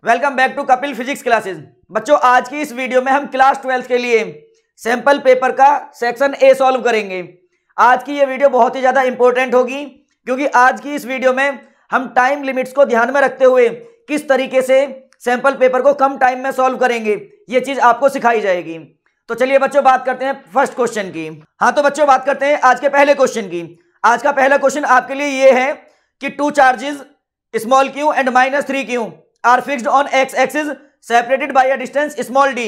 Welcome back to Kapil physics classes. बच्चों, आज की इस वीडियो में हम क्लास 12 के लिए सैंपल पेपर का सेक्शन ए सॉल्व करेंगे। आज की ये वीडियो बहुत ही ज्यादा इंपॉर्टेंट होगी क्योंकि आज की इस वीडियो में हम टाइम लिमिट्स को ध्यान में रखते हुए किस तरीके से सैंपल पेपर को कम टाइम में सॉल्व करेंगे ये चीज आपको सिखाई जाएगी। तो चलिए बच्चों, बात करते हैं फर्स्ट क्वेश्चन की। हाँ तो बच्चों, बात करते हैं आज के पहले क्वेश्चन की। आज का पहला क्वेश्चन आपके लिए ये है कि two charges small q and -3 q are fixed on x-axis separated by a distance small d.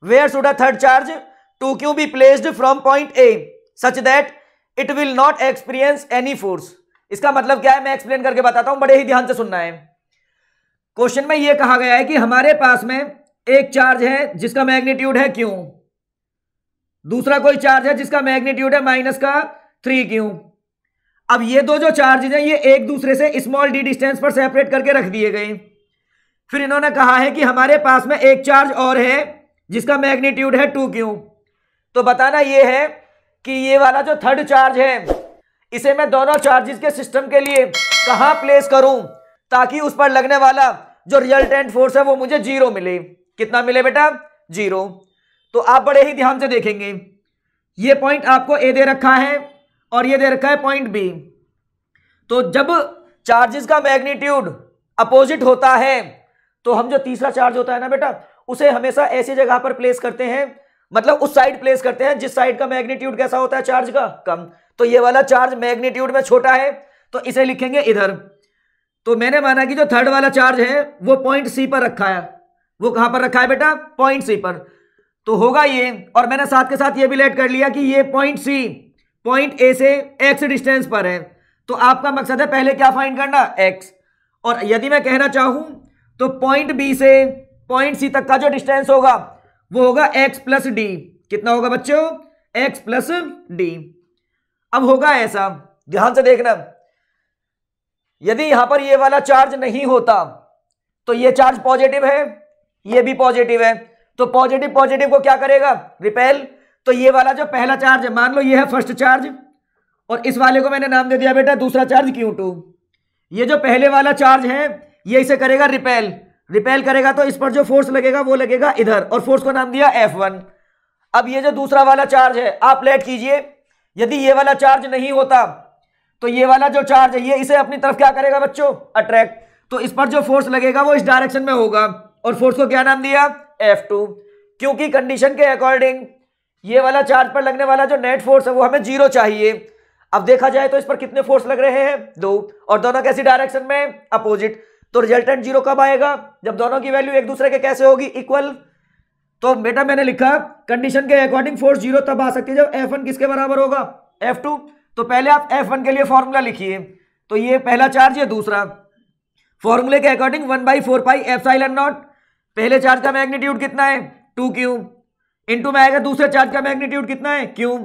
Where should a third charge 2q be placed from point A such that it will not experience any force? इसका मतलब क्या है मैं explain करके बताता हूं, बड़े ही ध्यान से सुनना है। क्वेश्चन में यह कहा गया है कि हमारे पास में एक चार्ज है जिसका मैग्नीट्यूड है q, दूसरा कोई चार्ज है जिसका मैग्नीट्यूड है -3q। अब ये दो जो चार्जेस हैं ये एक दूसरे से स्मॉल d डिस्टेंस पर सेपरेट करके रख दिए गए। फिर इन्होंने कहा है कि हमारे पास में एक चार्ज और है जिसका मैग्नीट्यूड है 2q। तो बताना ये है कि ये वाला जो थर्ड चार्ज है इसे मैं दोनों चार्जेस के सिस्टम के लिए कहां प्लेस करूं ताकि उस पर लगने वाला जो रिजल्टेंट फोर्स है वो मुझे 0 मिले। कितना मिले बेटा? 0। तो आप बड़े ही ध्यान से देखेंगे, ये पॉइंट आपको ए दे रखा है और ये दे रखा है पॉइंट बी। तो जब चार्जेस का मैग्नीट्यूड अपोजिट होता है तो हम जो तीसरा चार्ज होता है ना बेटा उसे हमेशा ऐसी जगह पर प्लेस करते हैं, मतलब उस साइड प्लेस करते हैं जिस साइड का मैग्नीट्यूड कैसा होता है चार्ज का? कम। तो ये वाला चार्ज मैग्नीट्यूड में छोटा है तो इसे लिखेंगे इधर। तो मैंने माना कि जो थर्ड वाला चार्ज है वो पॉइंट सी पर रखा है। वो कहां पर रखा है बेटा? पॉइंट सी पर। तो होगा ये, और मैंने साथ के साथ ये भी लेट कर लिया कि ये पॉइंट सी पॉइंट ए से एक्स डिस्टेंस पर है। तो आपका मकसद है पहले क्या फाइंड करना? एक्स। और यदि मैं कहना चाहूं तो पॉइंट बी से पॉइंट सी तक का जो डिस्टेंस होगा वो होगा x प्लस डी। कितना होगा बच्चों? x plus D. अब होगा ऐसा, ध्यान से देखना, यदि यहां पर ये वाला चार्ज नहीं होता तो ये चार्ज पॉजिटिव है, ये भी पॉजिटिव है, तो पॉजिटिव पॉजिटिव को क्या करेगा? रिपेल। तो ये वाला जो पहला चार्ज है, मान लो ये है फर्स्ट चार्ज और इस वाले को मैंने नाम दे दिया बेटा दूसरा चार्ज q2। ये जो पहले वाला चार्ज है ये इसे करेगा रिपेल। रिपेल करेगा तो इस पर जो फोर्स लगेगा वो लगेगा इधर, और फोर्स को नाम दिया F1। अब ये जो दूसरा वाला चार्ज है आप लेट कीजिए, यदि ये वाला चार्ज नहीं होता तो ये वाला जो चार्ज है ये इसे अपनी तरफ क्या करेगा बच्चों? अट्रैक्ट। तो इस पर जो फोर्स लगेगा वो इस डायरेक्शन में होगा और फोर्स को क्या नाम दिया? F2। क्योंकि कंडीशन के अकॉर्डिंग ये वाला चार्ज पर लगने वाला जो नेट फोर्स है वो हमें 0 चाहिए। अब देखा जाए तो इस पर कितने फोर्स लग रहे हैं? 2, और दोनों कैसी डायरेक्शन में? अपोजिट। तो रिजल्टेंट 0 कब आएगा? जब दोनों की वैल्यू एक दूसरे के कैसे होगी? इक्वल। तो बेटा मैंने लिखा कंडीशन के अकॉर्डिंग फोर्स 0 तब आ सकती है जब F1 किसके बराबर होगा? F2। तो पहले आप F1 के लिए फॉर्मूला लिखिए। तो ये पहला चार्ज, ये दूसरा। फॉर्मूले के अकॉर्डिंग 1/4 पाई एप्सिलॉन नॉट, पहले चार्ज का मैग्नीट्यूड कितना है? 2q। इनटू में आएगा दूसरे चार्ज का मैग्नीट्यूड कितना है? q,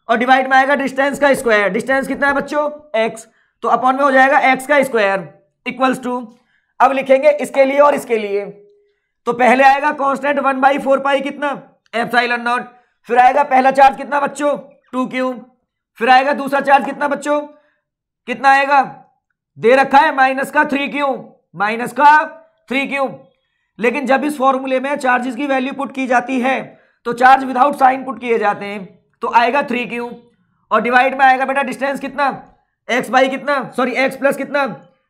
और डिवाइड में आएगा डिस्टेंस का स्क्वायर। डिस्टेंस कितना है बच्चों? x। तो अपॉन में हो जाएगा x का स्क्वायर इक्वल्स टू, अब लिखेंगे इसके लिए और इसके लिए। तो पहले आएगा कांस्टेंट 1/4 पाई कितना? Epsilon not. फिर आएगा पहला चार्ज कितना बच्चों? 2q। फिर आएगा दूसरा चार्ज कितना बच्चों? कितना आएगा? दे रखा है -3q। लेकिन जब इस फॉर्मूले में चार्जेस की वैल्यू पुट की जाती है तो चार्ज विदाउट साइन पुट किए जाते हैं। तो आएगा 3q और डिवाइड में आएगा बेटा डिस्टेंस कितना? x बाई कितना, सॉरी x प्लस कितना?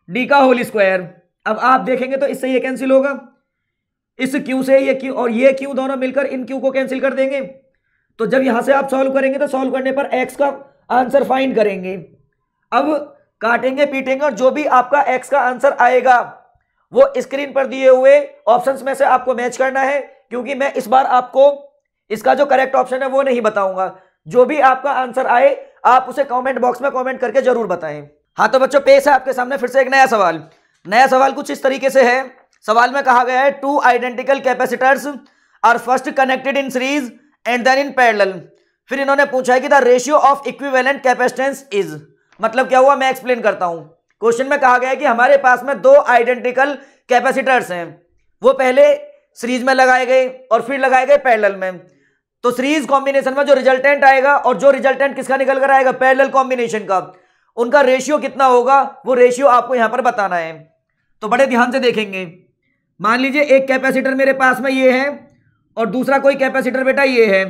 d का होल स्क्वायर। अब आप देखेंगे तो इससे ये कैंसिल होगा, इस q से ये q और ये q दोनों मिलकर इन q को कैंसिल कर देंगे। तो जब यहां से आप सॉल्व करेंगे तो सॉल्व करने पर x का आंसर फाइंड करेंगे। अब काटेंगे पीटेंगे और जो भी आपका x का आंसर आएगा वो स्क्रीन पर दिए हुए ऑप्शंस में से आपको मैच करना है, क्योंकि मैं इस बार आपको इसका जो करेक्ट ऑप्शन है वो नहीं बताऊंगा। जो भी आपका आंसर आए आप उसे कमेंट बॉक्स में कमेंट करके जरूर बताएं। हाँ तो बच्चों, पेश है आपके सामने फिर से एक नया सवाल। नया सवाल कुछ इस तरीके से है। सवाल में कहा गया है two identical capacitors are first connected in series and then in parallel. फिर इन्होंने पूछा है कि the ratio of equivalent capacitance is. मतलब क्या हुआ मैं एक्सप्लेन करता हूं। क्वेश्चन में कहा गया है कि हमारे पास में दो आइडेंटिकल कैपेसिटर्स हैं, वो पहले सीरीज में लगाए गए और फिर लगाए गए पैरेलल में। तो सीरीज कॉम्बिनेशन में जो रिजल्टेंट आएगा और जो रिजल्टेंट किसका निकल कर आएगा? पैरेलल कॉम्बिनेशन का, उनका रेशियो कितना होगा वो रेशियो आपको यहां पर बताना है। तो बड़े ध्यान से देखेंगे। मान लीजिए एक कैपेसिटर मेरे पास में ये है और दूसरा कोई कैपेसिटर बेटा ये है,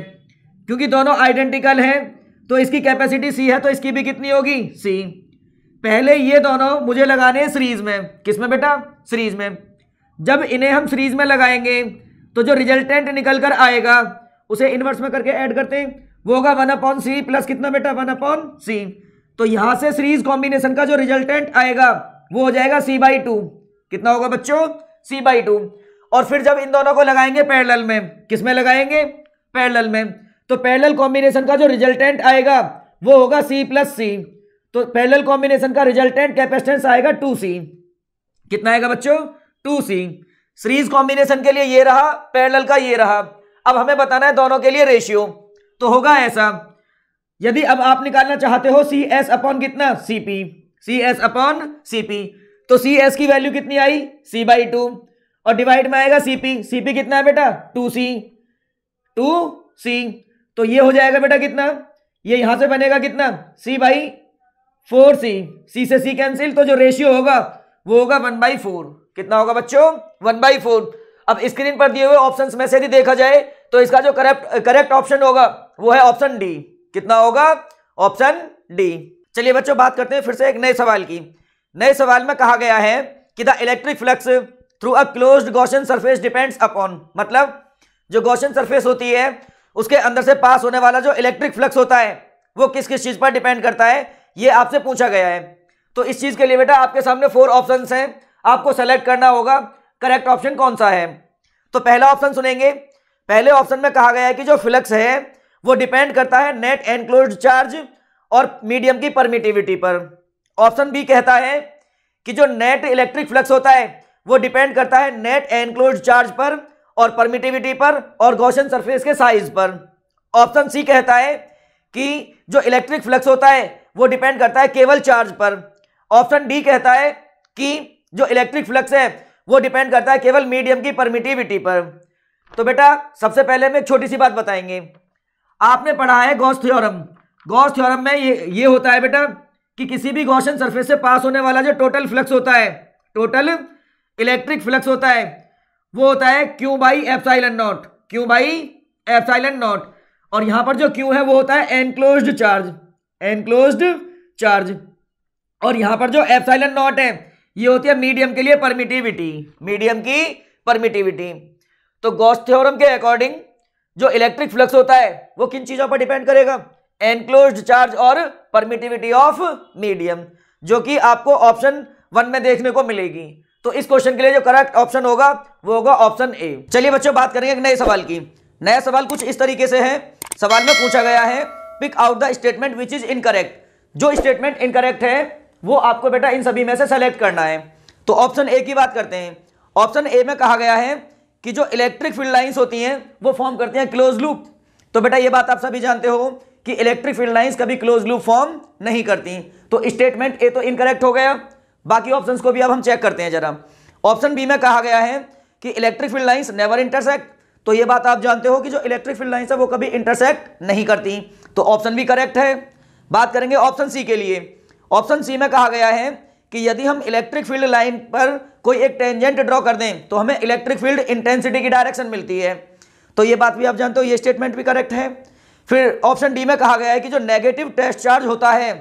क्योंकि दोनों आइडेंटिकल हैं तो इसकी कैपेसिटी सी है तो इसकी भी कितनी होगी, सी। पहले ये दोनों मुझे लगाने हैं सीरीज में। किस में बेटा, सीरीज में। जब इन्हें हम सीरीज में लगाएंगे तो जो रिजल्टेंट निकल कर आएगा उसे इनवर्स में करके ऐड करते हैं, वो होगा 1/c प्लस कितना बेटा, 1/c। तो यहां से सीरीज कॉम्बिनेशन का जो रिजल्टेंट आएगा वो हो जाएगा c/2। कितना होगा बच्चों, c/2। और फिर जब इन दोनों को लगाएंगे पैरेलल में, किस में लगाएंगे, पैरेलल में, तो पैरेलल कॉम्बिनेशन का जो रिजल्टेंट आएगा वो होगा c + c। तो पैरेलल कॉम्बिनेशन का रिजल्टेंट कैपेसिटेंस आएगा 2c। कितना आएगा बच्चों, 2c। सीरीज कॉम्बिनेशन के लिए ये रहा, पैरेलल का ये रहा। अब हमें बताना है दोनों के लिए रेशियो। तो होगा ऐसा, यदि अब आप निकालना चाहते हो CS अपॉन कितना, Cp, CS अपॉन Cp, तो CS की वैल्यू कितनी आई, c/2, और डिवाइड में आएगा Cp कितना है बेटा, 2c। तो ये हो जाएगा बेटा कितना, ये यहां से बनेगा कितना, c/4c, c से c कैंसिल, तो जो रेशियो होगा वो होगा 1/4। कितना होगा बच्चों, 1/4। अब स्क्रीन पर दिए हुए ऑप्शंस में से यदि देखा जाए तो इसका जो करेक्ट ऑप्शन होगा वो है ऑप्शन डी। कितना होगा, ऑप्शन डी। चलिए बच्चों बात करते हैं फिर से एक नए सवाल की। नए सवाल में कहा गया है कि the electric flux through a closed Gaussian surface depends upon, मतलब जो गॉसियन सरफेस होती है उसके अंदर से पास होने वाला जो इलेक्ट्रिक फ्लक्स होता है वो किस किस चीज पर डिपेंड करता है, ये आपसे पूछा गया है। तो इस चीज के लिए बेटा आपके सामने 4 ऑप्शंस हैं, आपको सेलेक्ट करना होगा करेक्ट ऑप्शन कौन सा है। तो पहला ऑप्शन सुनेंगे। पहले ऑप्शन में कहा गया है कि जो फ्लक्स है वो डिपेंड करता है नेट एनक्लोज्ड चार्ज और मीडियम की परमिटिविटी पर। ऑप्शन बी कहता है कि जो नेट इलेक्ट्रिक फ्लक्स होता है वो डिपेंड करता है नेट एनक्लोज्ड चार्ज पर और परमिटिविटी पर और गॉसियन सरफेस के साइज पर। ऑप्शन सी कहता है कि जो इलेक्ट्रिक फ्लक्स होता है वो डिपेंड करता है केवल चार्ज पर। ऑप्शन डी कहता है कि जो इलेक्ट्रिक फ्लक्स है वो डिपेंड करता है केवल मीडियम की परमिटिविटी पर। तो बेटा सबसे पहले हम एक छोटी सी बात बताएंगे। आपने पढ़ा है गॉस थ्योरम। गॉस थ्योरम में ये होता है बेटा कि किसी भी गॉसियन सरफेस से पास होने वाला जो टोटल फ्लक्स होता है, टोटल इलेक्ट्रिक फ्लक्स होता है, वो होता है Q/ε0, Q/ε0। और यहां पर जो Q है वो होता है एनक्लोज्ड चार्ज, एनक्लोज्ड चार्ज। और यहां पर जो ε0 है ये होती है मीडियम के लिए परमिटिविटी, मीडियम की परमिटिविटी। तो गॉस थ्योरम के अकॉर्डिंग जो इलेक्ट्रिक फ्लक्स होता है वो किन चीजों पर डिपेंड करेगा, एनक्लोज्ड चार्ज और परमिटिविटी ऑफ मीडियम, जो कि आपको ऑप्शन 1 में देखने को मिलेगी। तो इस क्वेश्चन के लिए जो करेक्ट ऑप्शन होगा वो होगा ऑप्शन ए। चलिए बच्चों बात करेंगे एक नए सवाल की। नया सवाल कुछ इस तरीके से है। सवाल में पूछा गया है pick out the statement which is incorrect. जो स्टेटमेंट इनकरेक्ट है वो आपको बेटा इन सभी में से सेलेक्ट करना है। तो ऑप्शन ए की बात करते हैं। ऑप्शन ए में कहा गया है कि जो इलेक्ट्रिक फील्ड लाइंस होती हैं वो फॉर्म करती हैं क्लोज लूप। तो बेटा ये बात आप सभी जानते हो कि इलेक्ट्रिक फील्ड लाइंस कभी क्लोज लूप फॉर्म नहीं करती। तो स्टेटमेंट ए तो इनकरेक्ट हो गया। बाकी ऑप्शंस को भी अब हम चेक करते हैं जरा। ऑप्शन बी में कहा गया है कि electric field lines never intersect. तो ये बात आप जानते हो कि जो इलेक्ट्रिक फील्ड लाइंस है वो कभी इंटरसेक्ट नहीं करती। तो ऑप्शन बी करेक्ट है। बात करेंगे ऑप्शन सी के लिए। ऑप्शन सी में कहा गया है कि यदि हम इलेक्ट्रिक फील्ड लाइन पर कोई एक टेंजेंट ड्रॉ कर दें तो हमें इलेक्ट्रिक फील्ड इंटेंसिटी की डायरेक्शन मिलती है। तो ये बात भी आप जानते हो, ये स्टेटमेंट भी करेक्ट है। फिर ऑप्शन डी में कहा गया है कि जो नेगेटिव टेस्ट चार्ज होता है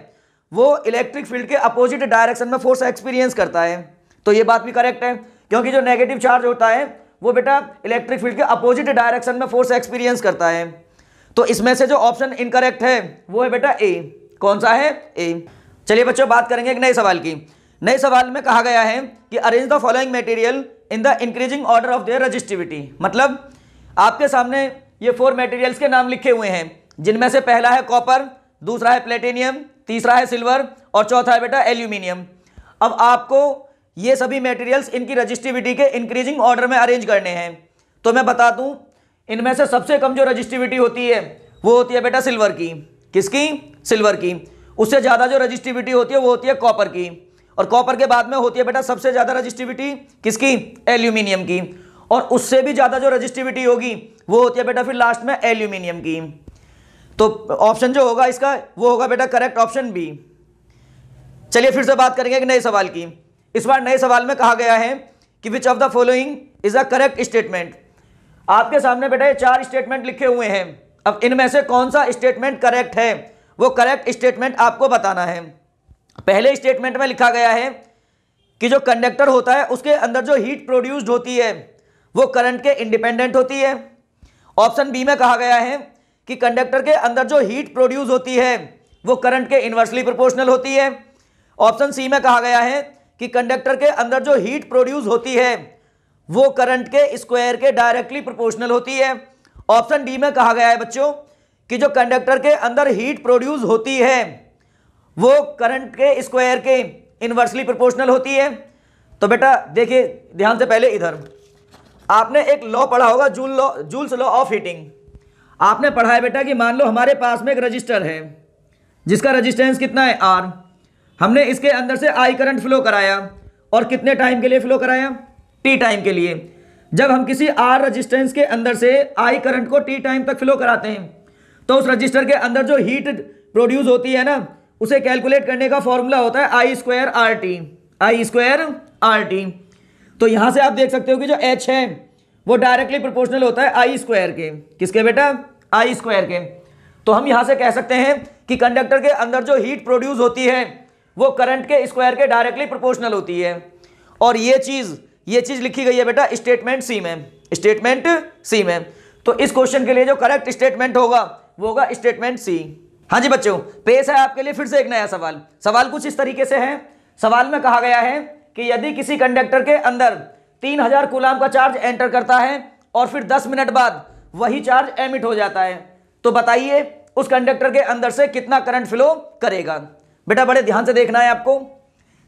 वो इलेक्ट्रिक फील्ड के अपोजिट डायरेक्शन में फोर्स एक्सपीरियंस करता है। तो ये बात भी करेक्ट है, क्योंकि जो नेगेटिव चार्ज होता है वो बेटा इलेक्ट्रिक फील्ड के अपोजिट डायरेक्शन में फोर्स एक्सपीरियंस करता है। तो इसमें से जो ऑप्शन इनकरेक्ट है वो है बेटा ए। कौन सा है, ए। चलिए बच्चों बात करेंगे एक नए सवाल की। नए सवाल में कहा गया है कि arrange the following material in the increasing order of their resistivity. मतलब आपके सामने ये 4 मटेरियल्स के नाम लिखे हुए हैं, जिनमें से पहला है कॉपर, दूसरा है प्लेटिनियम, तीसरा है सिल्वर और चौथा है बेटा एल्यूमिनियम। अब आपको ये सभी मटेरियल्स इनकी रेजिस्टिविटी के इंक्रीजिंग ऑर्डर में अरेंज करने हैं। तो मैं बता दूं इनमें से सबसे कम जो रेजिस्टिविटी होती है वो होती है बेटा सिल्वर की। किसकी, सिल्वर की। उससे ज़्यादा जो रेजिस्टिविटी होती है वो होती है कॉपर की। और कॉपर के बाद में होती है बेटा सबसे ज़्यादा रेजिस्टिविटी किसकी, एल्यूमिनियम की। और उससे भी ज़्यादा जो रेजिस्टिविटी होगी वो होती है बेटा फिर लास्ट में एल्यूमिनियम की। तो ऑप्शन जो होगा इसका वो होगा बेटा करेक्ट ऑप्शन बी। चलिए फिर से बात करेंगे एक नए सवाल की। इस बार नए सवाल में कहा गया है कि which of the following is a correct statement. आपके सामने बेटा ये 4 स्टेटमेंट लिखे हुए हैं। अब इनमें से कौन सा स्टेटमेंट करेक्ट है, वो करेक्ट स्टेटमेंट आपको बताना है। पहले स्टेटमेंट में लिखा गया है कि जो कंडक्टर होता है उसके अंदर जो हीट प्रोड्यूस्ड होती है वो करंट के इंडिपेंडेंट होती है। ऑप्शन बी में कहा गया है कि कंडक्टर के अंदर जो हीट प्रोड्यूस होती है वो करंट के इन्वर्सली प्रोपोर्शनल होती है। ऑप्शन सी में कहा गया है कि कंडक्टर के अंदर जो हीट प्रोड्यूस होती है वो करंट के स्क्वायर के डायरेक्टली प्रोपोर्शनल होती है। ऑप्शन डी में कहा गया है बच्चों कि जो कंडक्टर के अंदर हीट प्रोड्यूस होती है वो करंट के स्क्वायर के इन्वर्सली प्रोपोर्शनल होती है। तो बेटा देखिए ध्यान से, पहले इधर आपने एक लॉ पढ़ा होगा, जूल्स लॉ ऑफ हीटिंग। आपने पढ़ा है बेटा कि मान लो हमारे पास में एक रजिस्टर है जिसका रेजिस्टेंस कितना है R। हमने इसके अंदर से I करंट फ्लो कराया और कितने टाइम के लिए फ्लो कराया, T टाइम के लिए। जब हम किसी R रेजिस्टेंस के अंदर से I करंट को T टाइम तक फ्लो कराते हैं तो उस रजिस्टर के अंदर जो हीट प्रोड्यूस होती है ना, उसे कैलकुलेट करने का फॉर्मूला होता है I square RT, I square RT। तो यहां से आप देख सकते हो कि जो H है वो डायरेक्टली प्रोपोर्शनल होता है I स्क्वायर के। किसके बेटा, I स्क्वायर के। तो हम यहां से कह सकते हैं कि कंडक्टर के अंदर जो हीट प्रोड्यूस होती है वो करंट के स्क्वायर के डायरेक्टली प्रोपोर्शनल होती है। और ये चीज लिखी गई है बेटा स्टेटमेंट सी में, स्टेटमेंट सी में। तो इस क्वेश्चन के लिए जो करेक्ट स्टेटमेंट होगा वो होगा स्टेटमेंट सी। हाँ जी बच्चों, पेश है आपके लिए फिर से एक नया सवाल। सवाल कुछ इस तरीके से है। सवाल में कहा गया है कि यदि किसी कंडक्टर के अंदर 3000 कूलाम का चार्ज एंटर करता है और फिर 10 मिनट बाद वही चार्ज एमिट हो जाता है, तो बताइए उस कंडक्टर के अंदर से कितना करंट फ्लो करेगा। बेटा बड़े ध्यान से देखना है आपको।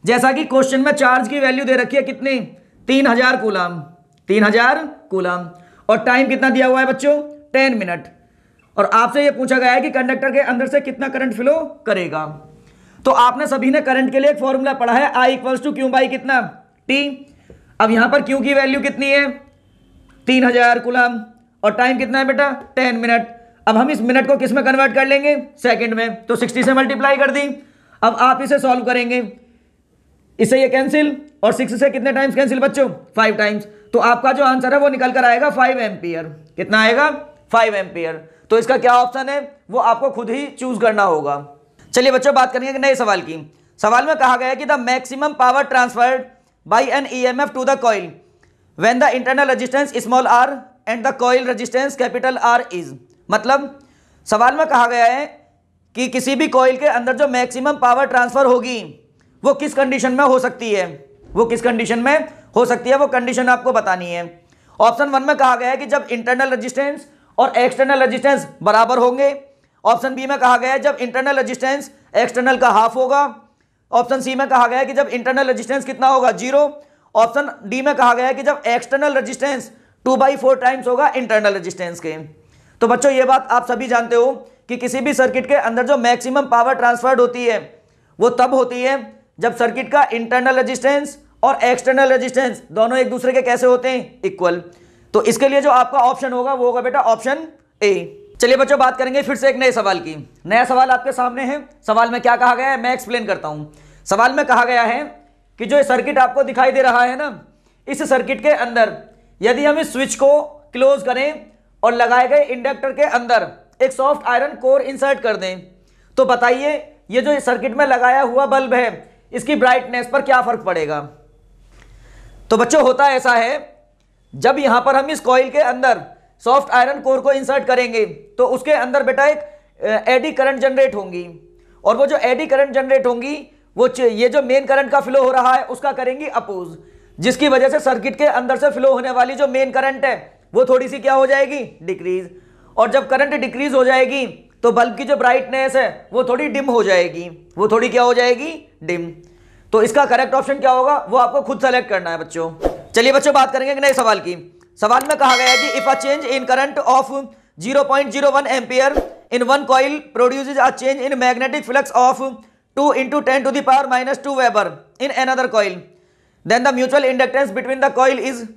जैसा कि क्वेश्चन में चार्ज की वैल्यू दे रखी है कितनी, 3000 कूलाम, 3000 कूलाम, और टाइम कितना दिया हुआ है बच्चों, 10 मिनट। और आपसे यह पूछा गया है कि कंडक्टर के अंदर से कितना करंट फ्लो करेगा। तो आपने सभी ने करंट के लिए एक फॉर्मूला पढ़ा है, I equals to q by कितना, T। अब यहां पर क्यू की वैल्यू कितनी है, 3000 कूलाम, और टाइम कितना है बेटा, 10 मिनट। अब हम इस मिनट को किस में कन्वर्ट कर लेंगे, सेकंड में। तो 60 से मल्टीप्लाई कर दी। अब आप इसे सॉल्व करेंगे, इससे ये कैंसिल, और 6 से कितने टाइम्स कैंसिल बच्चों, 5 टाइम्स। तो आपका जो आंसर है वो निकल कर आएगा 5 एम्पियर। कितना आएगा, 5 एम्पियर। तो इसका क्या ऑप्शन है वो आपको खुद ही चूज करना होगा। चलिए बच्चों बात करेंगे नए सवाल की। सवाल में कहा गया है कि the maximum power transferred by an EMF to the coil when the internal resistance small r and the coil resistance capital R is. मतलब सवाल में कहा गया है कि किसी भी कॉइल के अंदर जो मैक्सिमम पावर ट्रांसफर होगी वो किस कंडीशन में हो सकती है, वो किस कंडीशन में हो सकती है, वो कंडीशन आपको बतानी है। ऑप्शन 1 में कहा गया है कि जब इंटरनल रेजिस्टेंस और एक्सटर्नल रेजिस्टेंस बराबर होंगे। ऑप्शन बी में कहा गया है जब इंटरनल रेजिस्टेंस एक्सटर्नल का हाफ होगा। ऑप्शन सी में कहा गया है कि जब इंटरनल रेजिस्टेंस कितना होगा, 0। ऑप्शन डी में कहा गया है कि जब एक्सटर्नल रेजिस्टेंस 2/4 टाइम्स होगा इंटरनल रेजिस्टेंस के। तो बच्चों ये बात आप सभी जानते हो कि किसी भी सर्किट के अंदर जो मैक्सिमम पावर ट्रांसफर्ड होती है वो तब होती है जब सर्किट का इंटरनल रेजिस्टेंस और एक्सटर्नल रेजिस्टेंस दोनों एक दूसरे के कैसे होते हैं, इक्वल। तो इसके लिए जो आपका ऑप्शन होगा वो होगा बेटा ऑप्शन ए। चलिए बच्चों बात करेंगे फिर से एक नए सवाल की। नया सवाल आपके सामने है। सवाल में क्या कहा गया है मैं एक्सप्लेन करता हूं। सवाल में कहा गया है कि जो सर्किट आपको दिखाई दे रहा है ना, इस सर्किट के अंदर यदि हम इस स्विच को क्लोज करें और लगाए गए इंडक्टर के अंदर एक सॉफ्ट आयरन कोर इंसर्ट कर दें, तो बताइए ये जो सर्किट में लगाया हुआ बल्ब है इसकी ब्राइटनेस पर क्या फर्क पड़ेगा। तो बच्चों होता ऐसा है, जब यहां पर हम इस कॉइल के अंदर सॉफ्ट आयरन कोर को इंसर्ट करेंगे तो उसके अंदर बेटा एक एडी करंट जनरेट होंगी, और वो जो एडी करंट जनरेट होंगी वो ये जो मेन करंट का फ्लो हो रहा है उसका करेंगी अपोज, जिसकी वजह से सर्किट के अंदर से फ्लो होने वाली जो मेन करंट है वो थोड़ी सी क्या हो जाएगी, डिक्रीज। और जब करंट डिक्रीज हो जाएगी तो बल्ब की जो ब्राइटनेस है वो थोड़ी डिम हो जाएगी, वो थोड़ी क्या हो जाएगी, डिम। तो इसका करेक्ट ऑप्शन क्या होगा वो आपको खुद सेलेक्ट करना है बच्चों। चलिए बच्चों बात करेंगे एक नए सवाल की। सवाल में कहा गया है कि if a change in current of 0.01 ampere in one coil produces a change in magnetic flux of 2 × 10⁻⁻2 weber in another coil then the mutual inductance between the coil is.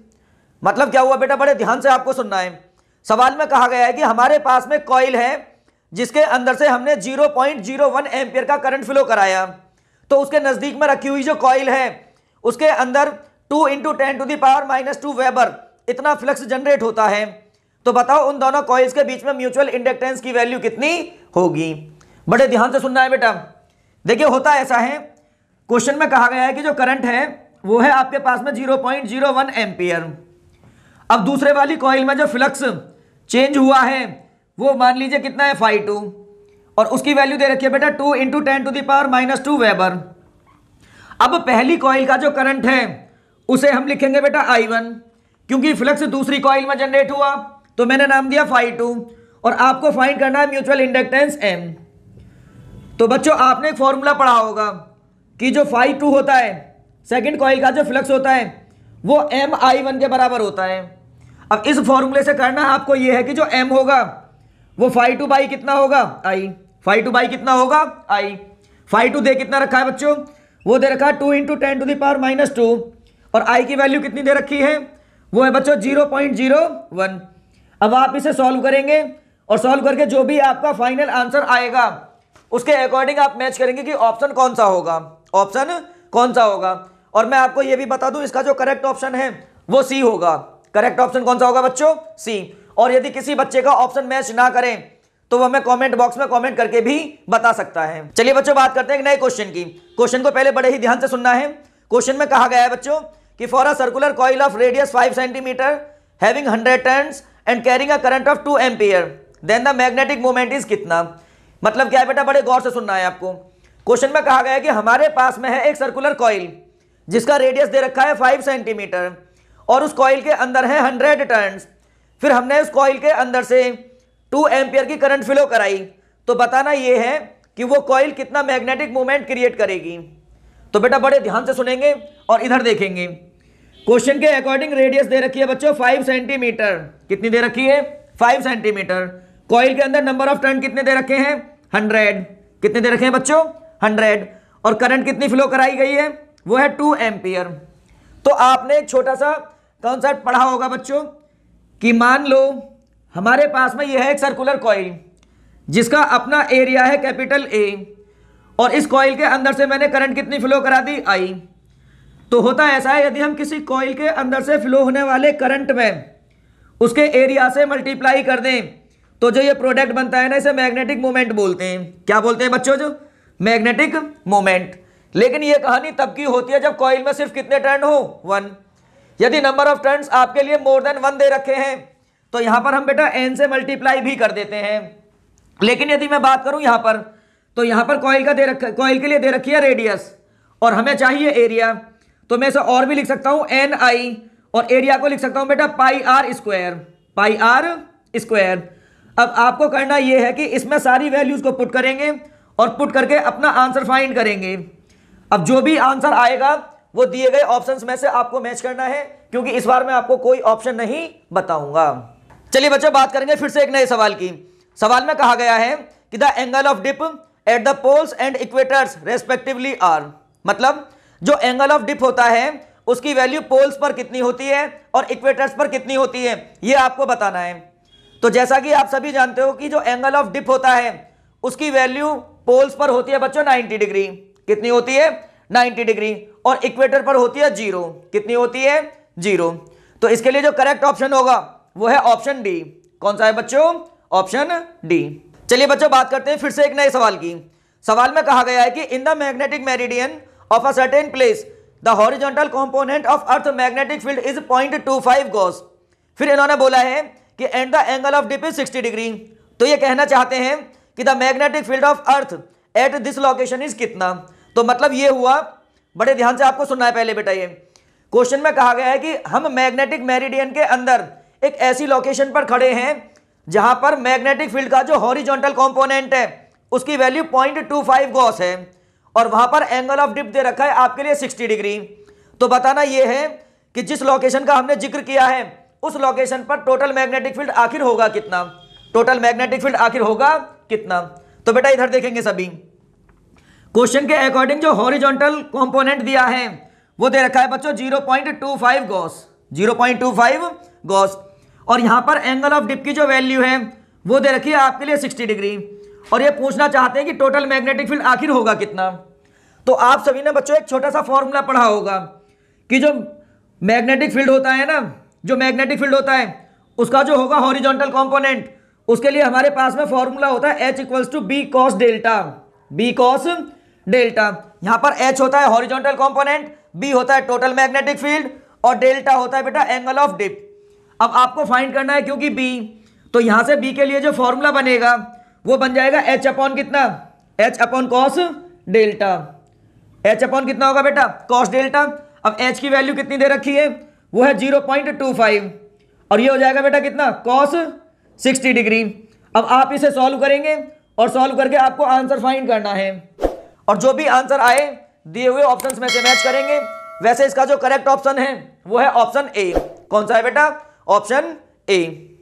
मतलब क्या हुआ बेटा, बड़े ध्यान से आपको सुनना है। सवाल में कहा गया है कि हमारे पास में कॉइल है जिसके अंदर से हमने 0.01 एम्पियर का करंट फ्लो कराया, तो उसके नजदीक में रखी हुई जो कॉइल है उसके अंदर 2 इंटू 10⁻⁻² वेबर इतना फ्लक्स जनरेट होता है, तो बताओ उन दोनों कॉइल्स के बीच में म्यूचुअल इंडक्टेंस की वैल्यू कितनी होगी। बड़े ध्यान से सुनना है बेटा। देखिए होता ऐसा है, क्वेश्चन में कहा गया है कि जो करंट है वो है आपके पास में 0.01 एम्पियर। अब दूसरे वाली कॉइल में जो फ्लक्स चेंज हुआ है वो मान लीजिए कितना है φ2, और उसकी वैल्यू दे रखी है बेटा 2 इंटू 10⁻⁻² वेबर। अब पहली कॉइल का जो करंट है उसे हम लिखेंगे बेटा I1, क्योंकि फ्लक्स दूसरी कॉइल में जनरेट हुआ तो मैंने नाम दिया φ2, और आपको फाइंड करना है म्यूचुअल इंडक्टेंस M। तो बच्चों आपने एक फॉर्मूला पढ़ा होगा कि जो φ2 होता है, सेकंड कॉइल का जो फ्लक्स होता है वो MI1 के बराबर होता है। अब इस फॉर्मूले से करना आपको ये है कि जो M होगा वो φ2 बाई कितना होगा I, φ2 बाई कितना होगा I। φ2 दे कितना रखा है बच्चों, वो दे रखा है 2 इंटू 10⁻², और I की वैल्यू कितनी दे रखी है, वो है बच्चों 0.01। अब आप इसे सॉल्व करेंगे और सॉल्व करके जो भी आपका फाइनल आंसर आएगा उसके अकॉर्डिंग आप मैच करेंगे कि ऑप्शन कौन सा होगा, ऑप्शन कौन सा होगा। और मैं आपको यह भी बता दूं इसका जो करेक्ट ऑप्शन है वो सी होगा। करेक्ट ऑप्शन कौन सा होगा बच्चों, सी। और यदि किसी बच्चे का ऑप्शन मैच ना करें तो वो हमें कमेंट बॉक्स में कमेंट करके भी बता सकता है। चलिए बच्चों बात करते हैं एक नए क्वेश्चन की। क्वेश्चन को पहले बड़े ही ध्यान से सुनना है। क्वेश्चन में कहा गया है बच्चों कि for a circular coil of radius 5 centimetre having 100 turns and carrying a current of 2 ampere then the magnetic moment is कितना। मतलब क्या है बेटा, बड़े गौर से सुनना है आपको। क्वेश्चन में कहा गया है कि हमारे पास में है एक सर्कुलर कॉइल जिसका रेडियस दे रखा है 5 सेंटीमीटर और उस कॉइल के अंदर है 100 टर्न्स। फिर हमने उस कॉइल के अंदर से 2 एम्पियर की करंट फ्लो कराई, तो बताना ये है कि वो कॉइल कितना मैग्नेटिक मोमेंट क्रिएट करेगी। तो बेटा बड़े ध्यान से सुनेंगे और इधर देखेंगे। क्वेश्चन के अकॉर्डिंग रेडियस दे रखी है बच्चों 5 सेंटीमीटर। कितनी दे रखी है, 5 सेंटीमीटर। कॉइल के अंदर नंबर ऑफ टर्न कितने दे रखे हैं, 100। कितने दे रखे हैं बच्चों, 100। और करंट कितनी फ्लो कराई गई है, वो है 2 एम्पियर। तो आपने एक छोटा सा कॉन्सेप्ट पढ़ा होगा बच्चों कि मान लो हमारे पास में यह है एक सर्कुलर कॉइल जिसका अपना एरिया है कैपिटल A, और इस कॉइल के अंदर से मैंने करंट कितनी फ्लो करा दी, I। तो होता ऐसा है, यदि हम किसी कॉइल के अंदर से फ्लो होने वाले करंट में उसके एरिया से मल्टीप्लाई कर दें तो जो ये प्रोडक्ट बनता है ना, इसे मैग्नेटिक मोमेंट बोलते हैं। क्या बोलते हैं बच्चों, जो मैग्नेटिक मोमेंट। लेकिन ये कहानी तब की होती है जब कॉइल में सिर्फ कितने टर्न हो, 1। यदि नंबर ऑफ टर्न्स आपके लिए मोर देन 1 दे रखे हैं तो यहां पर हम बेटा n से मल्टीप्लाई भी कर देते हैं। लेकिन यदि मैं बात करूं यहां पर, तो यहां पर कॉइल के लिए दे रखी है रेडियस और हमें चाहिए एरिया, तो मैं इसे और भी लिख सकता हूं NI, और एरिया को लिख सकता हूं बेटा πr², πr²। अब आपको करना यह है कि इसमें सारी वैल्यूज को पुट करेंगे और पुट करके अपना आंसर फाइंड करेंगे। अब जो भी आंसर आएगा वो दिए गए ऑप्शंस में से आपको मैच करना है, क्योंकि इस बार मैं आपको कोई ऑप्शन नहीं बताऊंगा। चलिए बच्चों बात करेंगे फिर से एक नए सवाल की। सवाल में कहा गया है कि the angle of dip at the poles and equators respectively are. मतलब जो एंगल ऑफ डिप होता है उसकी वैल्यू पोल्स पर कितनी होती है और इक्वेटर्स पर कितनी होती है, ये आपको बताना है। तो जैसा कि आप सभी जानते हो कि जो एंगल ऑफ डिप होता है उसकी वैल्यू पोल्स पर होती है बच्चों 90 डिग्री। कितनी होती है, 90 डिग्री। और इक्वेटर पर होती है 0। कितनी होती है, 0। तो इसके लिए जो करेक्ट ऑप्शन होगा वो है ऑप्शन डी। कौन सा है बच्चों, ऑप्शन डी। चलिए बच्चों बात करते हैं फिर से एक नए सवाल की। सवाल में कहा गया है कि in the magnetic meridian of a certain place the horizontal component of earth magnetic field is 0.25 gauss. फिर इन्होंने बोला है कि and the angle of dip is 60 degree. तो ये कहना चाहते हैं कि the magnetic field of earth at this location is कितना। तो मतलब ये हुआ, बड़े ध्यान से आपको सुनना है पहले बेटा। ये क्वेश्चन में कहा गया है कि हम मैग्नेटिक मेरिडियन के अंदर एक ऐसी लोकेशन पर खड़े हैं जहां पर मैग्नेटिक फील्ड का जो हॉरिजॉन्टल कंपोनेंट है उसकी वैल्यू 0.25 गॉस है, और वहां पर एंगल ऑफ डिप दे रखा है आपके लिए 60 डिग्री। तो बताना यह है कि जिस लोकेशन का हमने जिक्र किया है उस लोकेशन पर टोटल मैग्नेटिक फील्ड आखिर होगा कितना, टोटल मैग्नेटिक फील्ड आखिर होगा कितना। तो बेटा इधर देखेंगे सभी। क्वेश्चन के अकॉर्डिंग जो हॉरिजॉन्टल कंपोनेंट दिया है वो दे रखा है बच्चों 0.25 गॉस, 0.25 गॉस। और यहां पर एंगल ऑफ डिप की जो वैल्यू है वो दे रखी है आपके लिए 60 डिग्री, और ये पूछना चाहते हैं कि टोटल मैग्नेटिक फील्ड आखिर होगा कितना। तो आप सभी ने बच्चों एक छोटा सा फॉर्मूला पढ़ा होगा कि जो मैग्नेटिक फील्ड होता है ना, जो मैग्नेटिक फील्ड होता है उसका जो होगा हॉरिजॉन्टल कंपोनेंट, उसके लिए हमारे पास में फॉर्मूला होता है H equals to B cos delta, B cos delta. यहां पर H होता है हॉरिजॉन्टल कंपोनेंट, B होता है टोटल मैग्नेटिक फील्ड और डेल्टा होता है बेटा एंगल ऑफ डिप। अब आपको फाइंड करना है क्योंकि B, तो यहां से B के लिए जो फॉर्मूला बनेगा वो बन जाएगा H अपॉन कितना, H upon cos delta. H upon कितना होगा बेटा, कॉस डेल्टा। अब H की वैल्यू कितनी दे रखी है, वो है 0.25 और ये हो जाएगा बेटा कितना, कॉस 60 डिग्री। अब आप इसे सॉल्व करेंगे और सॉल्व करके आपको आंसर फाइंड करना है और जो भी आंसर आए दिए हुए ऑप्शंस में से मैच करेंगे। वैसे इसका जो करेक्ट ऑप्शन है वो है ऑप्शन ए। कौन सा है बेटा, ऑप्शन ए।